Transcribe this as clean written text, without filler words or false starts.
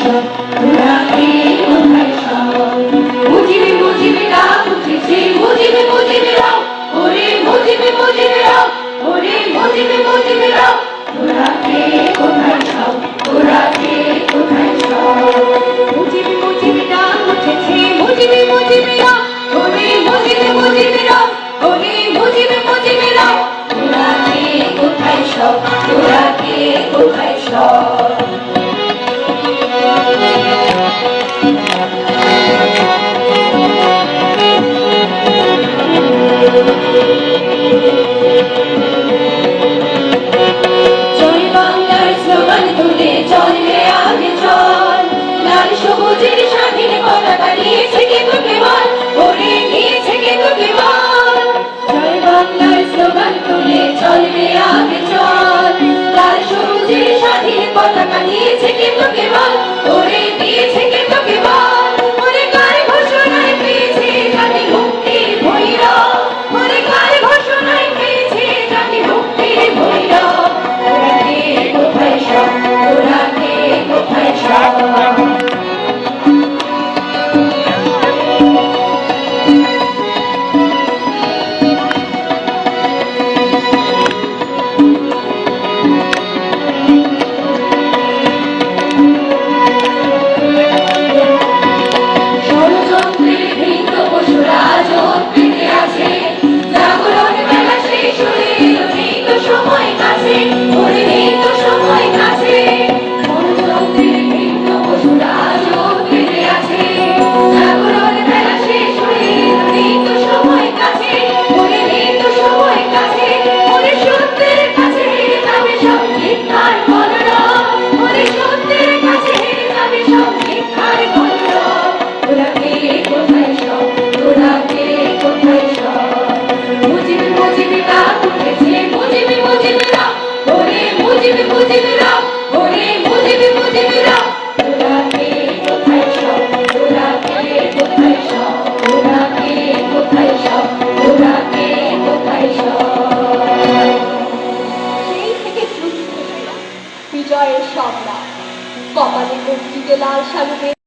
সব তোরা কে কোথায় সব মুজিবে মুজিবে ডাক উঠেছে মুজিবে মুজিবে রাও ওরে মুজিবে মুজিবে রাও ওরে মুজিবে মুজিবে রাও তোরা কে কোথায় সব তোরা কে কোথায় সব মুজিবে মুজিবে ডাক উঠেছে মুজিবে মুজিবে রাও ওরে মুজিবে মুজিবে রাও ওরে মুজিবে মুজিবে রাও তোরা কে কোথায় সব তোরা কে কোথায় সব জয় বাংলার স্লোগান তুলে চলবে আগে চল লাল সবুজের স্বাধীন পতাকা দিয়েছে কে তোকে বল ওরে দিয়েছে কে তোকে বল জয় বাংলার স্লোগান তুলে চলবে আগে চল লাল সবুজের স্বাধীন পতাকা দিয়েছে কে তোকে বল ওরে দিয়েছে কে তোকে বল ওরে কার ঘোষণায় পেয়েছে জাতি মুক্তির ভৈরব ওরে কার ঘোষণায় পেয়েছে জাতি মুক্তির ভৈরব তোরা কে কোথায় সব তোরা কে কোথায় সব ষড়যন্ত্রের ভিন্ন পশুরা জোট পেতে আছে জাগরণ বেলা শেষ হয়ে এলো নেই তো সময় কাছে ওরে নেই তো সময় কাছে ষড়যন্ত্রের ভিন্ন পশুরা জোট পেতে আছে জাগরণ বেলা শেষ হয়ে এলো নেই তো সময় কাছে ওরে নেই তো সময় কাছে ওরে সত্যের কাছে হেরে যাবে সব মিথ্যার কলরব ওরে সত্যের কাছে হেরে যাবে সব মিথ্যার কলরব তোরা কে কোথায় সব তোরা কে কোথায় সব মুজিবে মুজিবে ডাক উঠেছে মুজিবে মুজিবে রাও ওরে মুজিবে মুজিবে রাও